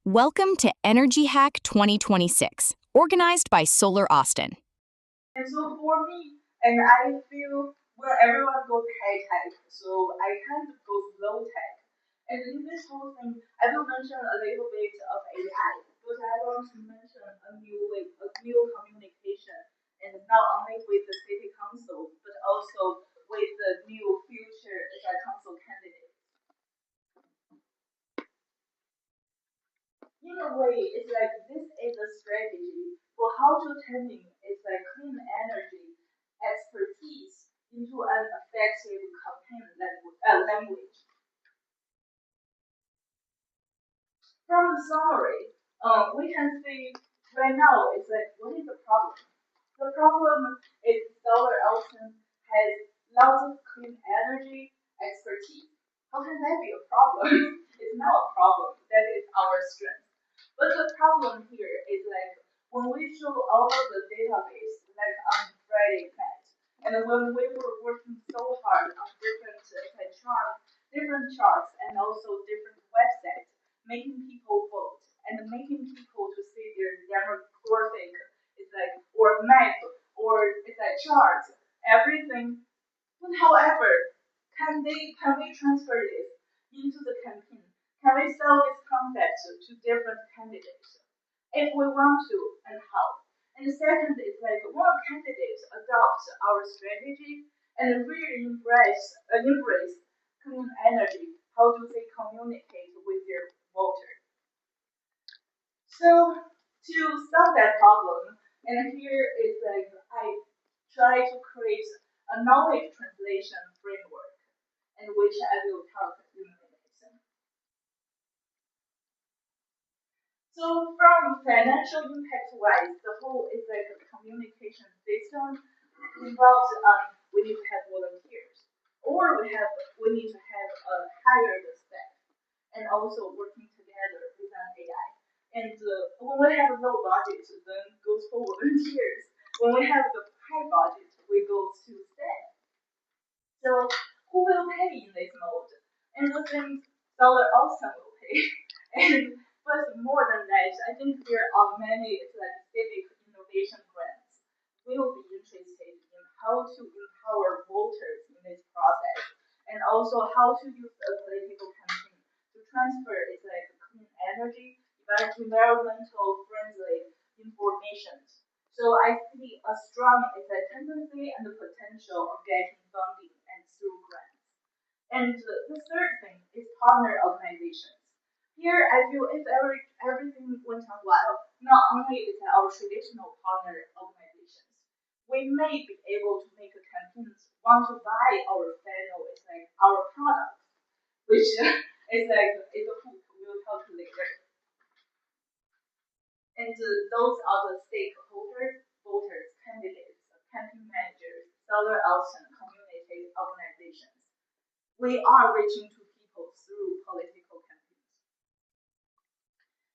Welcome to Energy Hack 2026, organized by Solar Austin. And so for me, and I feel well, everyone goes high tech, so I kind of go low tech. And in this whole thing, I will mention a little bit of AI, but I want to mention a new way, a new communication, and not only with the city council, but also with the new future council candidate. In a way, it's like this is a strategy for how to turning its like clean energy expertise into an effective campaign language. From the summary, we can see right now it's like what is the problem? The problem is Solar Ocean has lots of clean energy expertise. How can that be a problem? It's not a problem. That is our strength. But the problem here is like when we show all of the database, like on Friday night, and when we were working so hard on different charts, and also different websites, making people vote and making people to see their demographic, it's like or map or it's like chart, everything. But however, can we transfer this into the campaign? Can we sell this concept to different candidates? If we want to, and how? And the second is like when candidates adopt our strategy and really embrace clean energy, how do they communicate with their voters? So to solve that problem, and here is like I try to create a knowledge translation framework, in which I will talk in a minute. So from financial impact wise, the whole is like a communication system involves we need to have volunteers, or we need to have a hired staff, and also working together with an AI. And when we have low budget, then goes for volunteers. When we have the high budget, we go to staff. So who will pay in this mode? And the thing Dollar also will pay. And but more than that, I think there are many like civic innovation grants will be interested in how to empower voters in this process, and also how to use a political campaign to transfer its like clean energy, environmental friendly information. So I see a strong tendency and the potential of getting funding and through grants. And the third thing is partner organizations. Here, I feel if everything went on well, not only is our traditional partner organizations, we may be able to make a campaigns want to buy our panel, it's like our product, which is like is a hook we'll talk later. And those are the stakeholders, voters, candidates, campaign managers, seller auction, community organizations. We are reaching to people through political campaigns.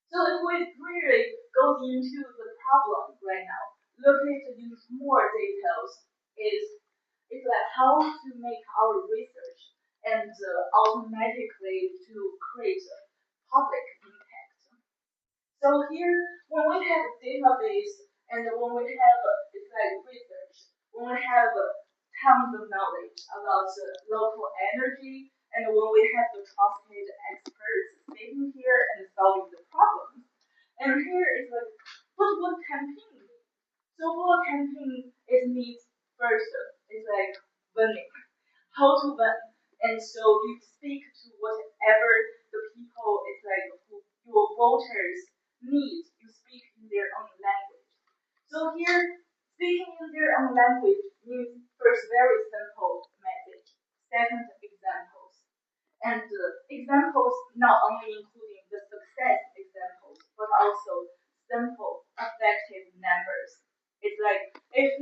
So if we really go into the problem right now, look into more details is it's like how to make our research and automatically to create a public impact. So here, when we have a database and when we have it's like research, when we have tons of knowledge about local energy, and when we have the trusted experts sitting here and solving the problem. And here is like, what campaign? So for a campaign, it needs first is like winning, how to win. And so you speak to whatever the people is like who your voters need. You speak in their own language. So here, speaking in their own language means first very simple message. Second, examples. And examples not only including the success examples, but also simple, effective numbers. It's like it's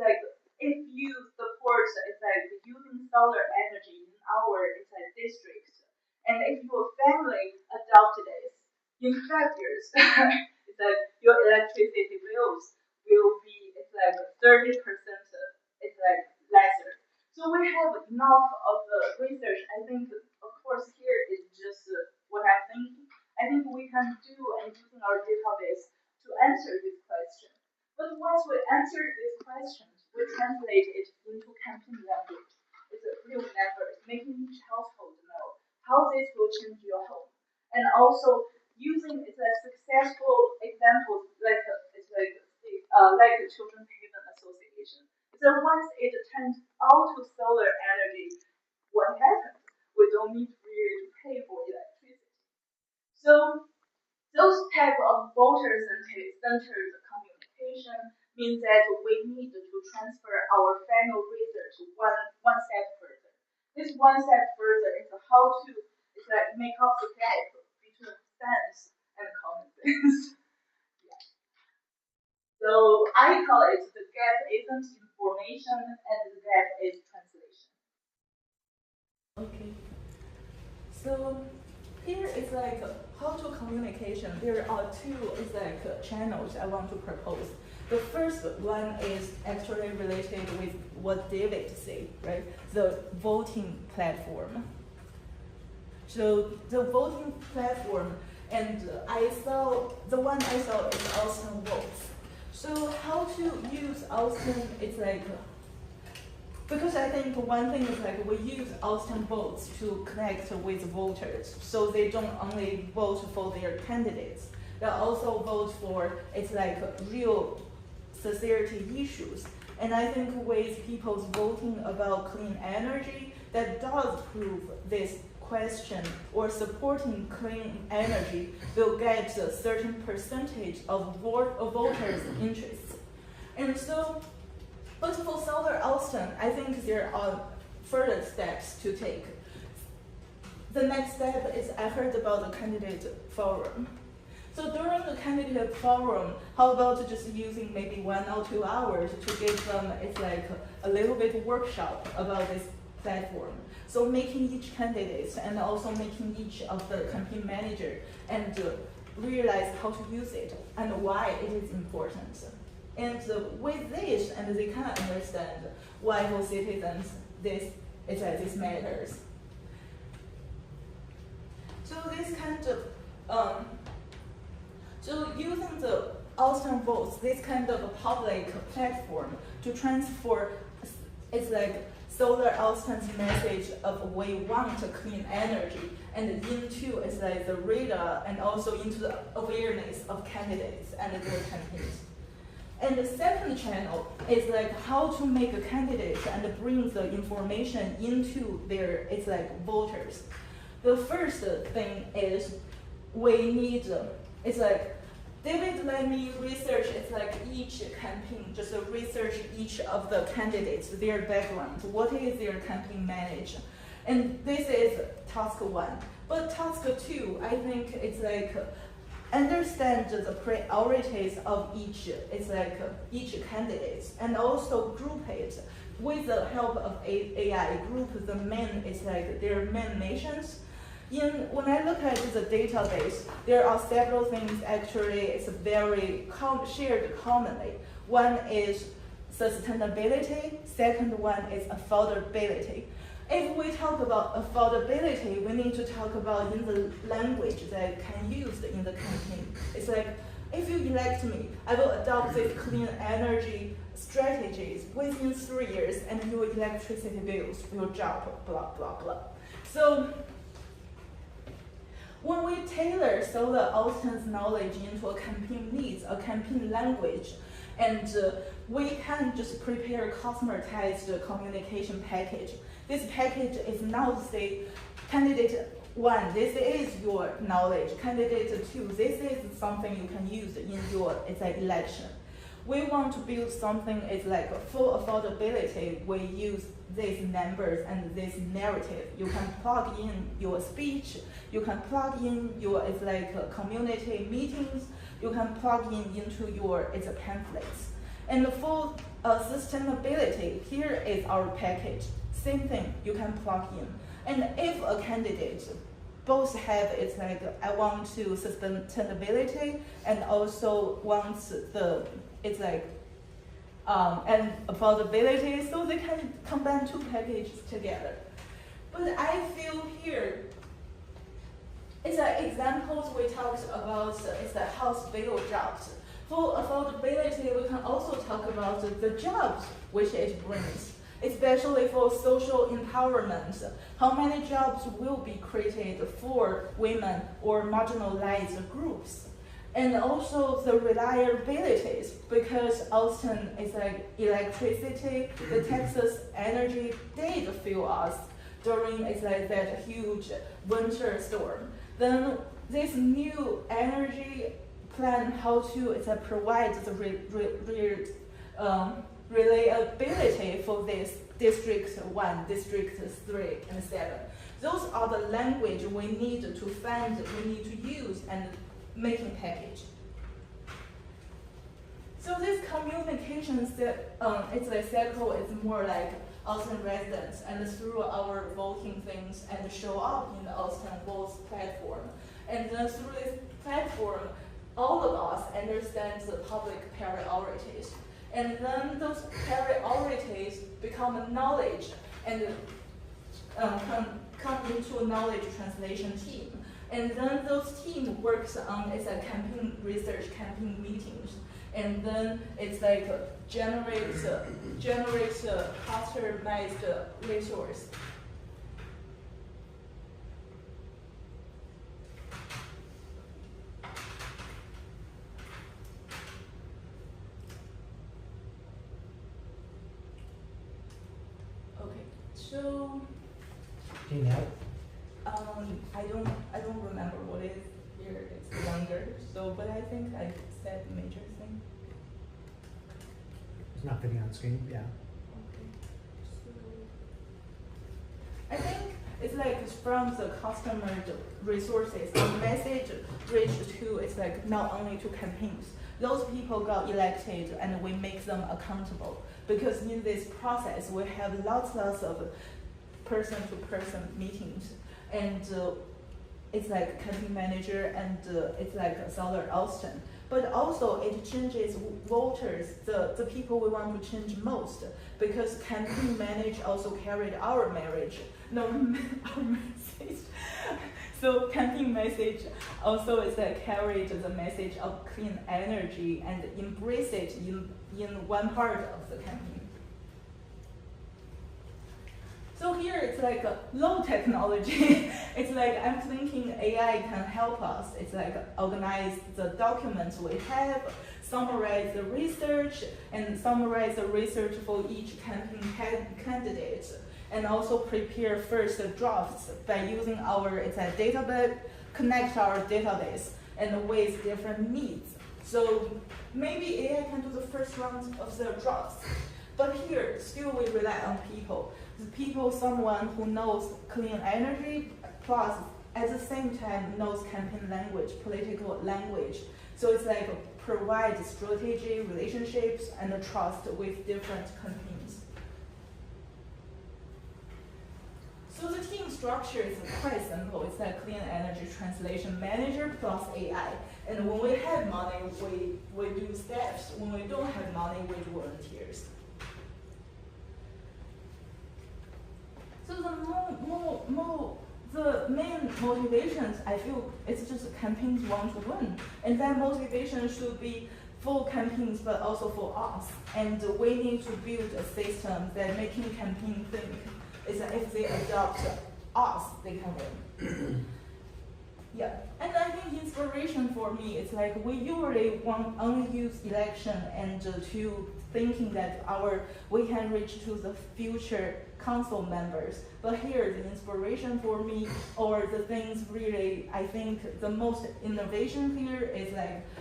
like if you support, it's like using solar energy in our it's like districts, and if your family adopted this in 5 years, it's like your electricity bills will be it's like 30%. It's like lesser. So we have enough of the research. I think, of course, here is just what I'm thinking. I think can do and using our database to answer this question. But once we answer these questions, we translate it into campaign language. It's a real numbers, making each household know how this will change your home. And also using it's a successful example like the Children's Haven Association. So once it turns out to solar energy, what happens? We don't need really to pay for electricity. So those type of voter-centered communication means that we need to transfer our final research one step further. This one step further is how to make up the gap between sense and common sense. Yeah. So I call it the gap isn't information and the gap is translation. Okay. So here is like how to communication. There are two channels I want to propose. The first one is actually related with what David said, right? The voting platform. So the voting platform, and the one I saw is Austin Votes. So how to use Austin? It's because I think one thing is we use Austin Votes to connect with voters, so they don't only vote for their candidates, they also vote for real society issues. And I think with people's voting about clean energy, that does prove this question, or supporting clean energy will get a certain percentage of voters' interests. And so, but for Solar Austin, I think there are further steps to take. The next step is I heard about the candidate forum. So during the candidate forum, how about just using maybe 1 or 2 hours to give them a little bit workshop about this platform. So making each candidate and also making each of the campaign manager and realize how to use it and why it is important. And with this, and they can understand why for citizens this matters. So this kind of so using the Austin Votes, this kind of a public platform to transfer, Solar Austin's message of we want clean energy and into the radar and also into the awareness of candidates and their campaigns. And the second channel is how to make a candidate and bring the information into their voters. The first thing is we need David let me research each campaign, just research each of the candidates, their background, what is their campaign manager. And this is task 1. But task 2, I think it's understand the priorities of each candidate and also group it with the help of AI, group the main their main missions. When I look at the database, there are several things actually it's very shared commonly. One is sustainability, second one is affordability. If we talk about affordability, we need to talk about in the language that can use in the campaign. It's if you elect me, I will adopt these clean energy strategies within 3 years and your electricity bills will drop, blah, blah, blah. So when we tailor Solar Austin's knowledge into a campaign needs, a campaign language, and we can just prepare a customized communication package. This package is now say, candidate 1, this is your knowledge. Candidate 2, this is something you can use in your election. We want to build something full affordability. We use these numbers and this narrative. You can plug in your speech. You can plug in your community meetings. You can plug into your pamphlets. And for sustainability, here is our package. Same thing, you can plug in. And if a candidate both have I want to sustainability and also wants the and affordability, so they can combine 2 packages together. But I feel here, it's examples we talked about is the hospital jobs. For affordability, we can also talk about the jobs which it brings, especially for social empowerment. How many jobs will be created for women or marginalized groups? And also the reliabilities, because Austin is like electricity, the Texas energy did fail us during that huge winter storm. Then this new energy plan, how to provide the reliability for this District 1, District 3, and 7. Those are the language we need to find, we need to use, and making package. So this communications, it's a cycle, it's more like Austin residents, and through our voting things and show up in the Austin Votes platform. And then through this platform, all of us understand the public priorities. And then those priorities become knowledge and come into a knowledge translation team. And then those team works on campaign research, campaign meetings. And then it's generates customized resource. Okay, so Do you know? I don't remember what it is here. It's longer. So, but I think I said the major thing. It's not fitting on the screen, yeah. Okay. So I think it's from the customer resources. The message reached to not only to campaigns. Those people got elected, and we make them accountable. Because in this process, we have lots of person-to-person meetings, and it's campaign manager, and it's Solar Austin. But also it changes voters, the people we want to change most, because campaign manager also carried our message. So campaign message also is carried the message of clean energy and embrace it in one part of the campaign. So here it's a low technology. It's I'm thinking AI can help us. It's organize the documents we have, summarize the research, and summarize the research for each campaign candidate, and also prepare first drafts by using our database, connect our database, and with different needs. So maybe AI can do the first round of the drafts. But here, still we rely on people. The people, someone who knows clean energy, plus at the same time knows campaign language, political language. So it's provide strategy, relationships, and trust with different campaigns. So the team structure is quite simple. It's clean energy translation manager plus AI. And when we have money, we do steps. When we don't have money, we do volunteers. So the main motivations, I feel, it's just campaigns want to win. And that motivation should be for campaigns, but also for us. And we need to build a system that making campaign think is that if they adopt us, they can win. Yeah, and I think inspiration for me is we usually only use election and to thinking that we can reach to the future council members. But here, the inspiration for me, or the things really, I think the most innovation here is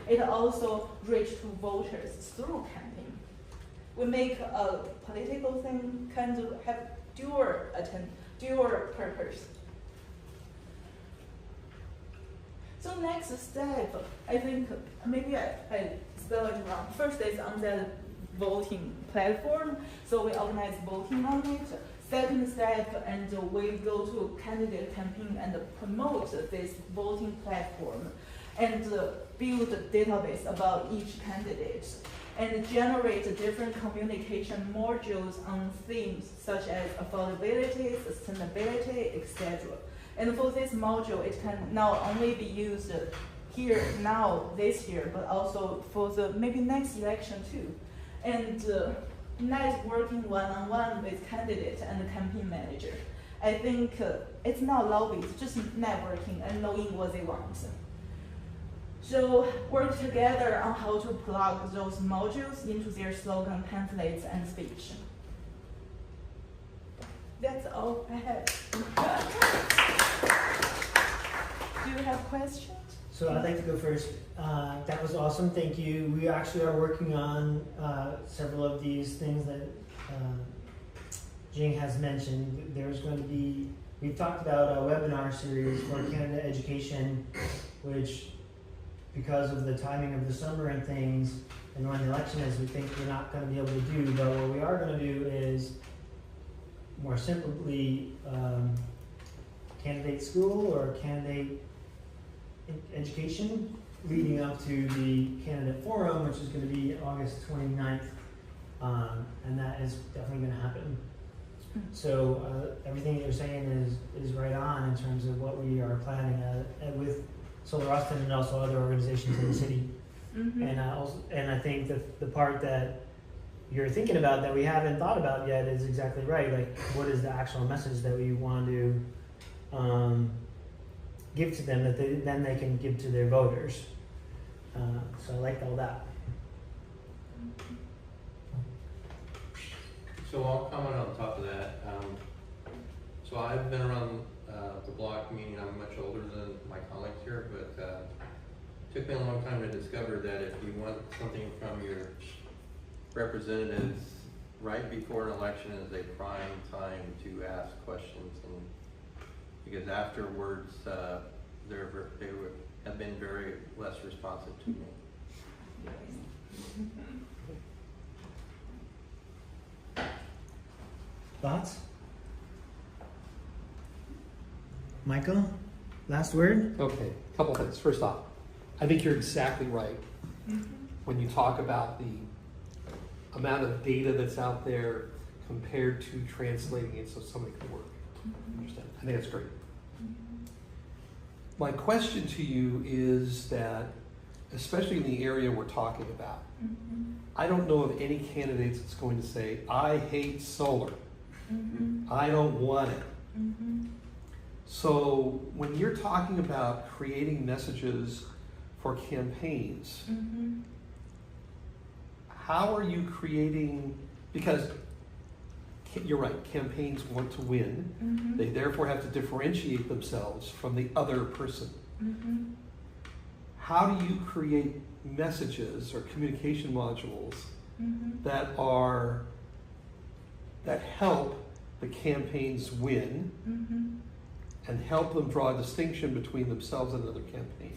it also reach to voters through campaign. We make a political thing kind of have dual purpose. So next step, I think maybe I spell it wrong. First is on the voting platform, so we organize voting on it. Second step, and we go to candidate campaign and promote this voting platform, and build a database about each candidate, and generate different communication modules on themes such as affordability, sustainability, etc. And for this module, it can not only be used here, now, this year, but also for the maybe next election too. And networking one-on-one with candidate and the campaign manager. I think it's not lobby, it's just networking and knowing what they want. So work together on how to plug those modules into their slogan, pamphlets, and speech. That's all I have. Do you have questions? So I'd like to go first. That was awesome, thank you. We actually are working on several of these things that Jing has mentioned. There's going to be, we've talked about a webinar series for candidate education, which because of the timing of the summer and things, and when the election is, we think we're not going to be able to do, but what we are going to do is more simply candidate school or candidate education leading up to the candidate forum, which is going to be August 29th, and that is definitely going to happen. So everything that you're saying is right on in terms of what we are planning with Solar Austin and also other organizations in the city. Mm-hmm. And I think that the part that you're thinking about that we haven't thought about yet is exactly right. Like, what is the actual message that we want to give to them that then they can give to their voters? So I like all that. So I'll comment on top of that. So I've been around the block, meaning I'm much older than my colleagues here, but it took me a long time to discover that if you want something from your representatives right before an election is a prime time to ask questions, and because afterwards they have been very less responsive to me. Thoughts? Michael, last word? Okay, a couple things. First off, I think you're exactly right. When you talk about the amount of data that's out there compared to translating it so somebody can work. Understand? I think that's great. My question to you is that, especially in the area we're talking about, I don't know of any candidates that's going to say, I hate solar. I don't want it. So when you're talking about creating messages for campaigns, how are you creating, because you're right, campaigns want to win. They therefore have to differentiate themselves from the other person. How do you create messages or communication modules that help the campaigns win and help them draw a distinction between themselves and another campaign?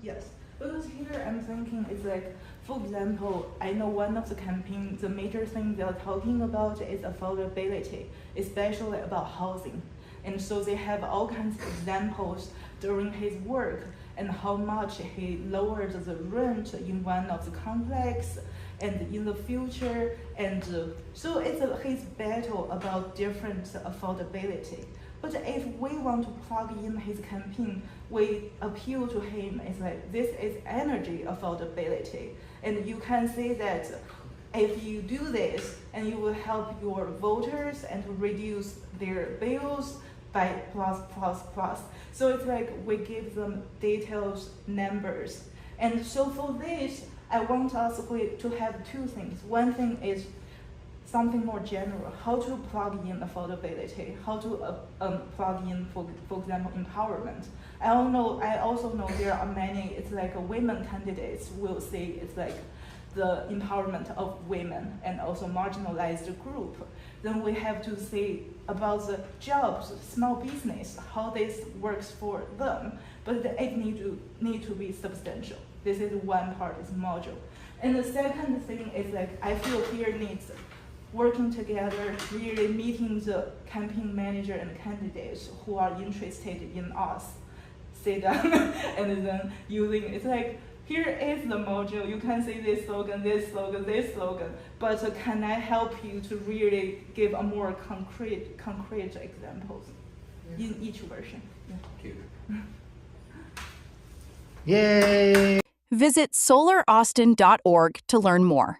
Yes, because here I'm thinking it's like, for example, I know one of the campaigns, the major thing they're talking about is affordability, especially about housing. And so they have all kinds of examples during his work and how much he lowered the rent in one of the complex and in the future. And so it's his battle about different affordability. But if we want to plug in his campaign, we appeal to him. It's like, this is energy affordability. And you can say that if you do this, and you will help your voters and to reduce their bills by plus. So it's like we give them details, numbers. And so for this, I want us to have two things. One thing is something more general, how to plug in affordability, how to plug in, for example, empowerment. I also know there are many, it's like women candidates will say it's like the empowerment of women and also marginalized group. Then we have to say about the jobs, small business, how this works for them, but it need to be substantial. This is one part, is module. And the second thing is like, I feel here needs working together, really meeting the campaign manager and candidates who are interested in us, sit down, and then using, it's like, here is the module, you can see this slogan, but can I help you to really give a more concrete examples? in each version. Yeah. Cute. Yay! Visit solaraustin.org to learn more.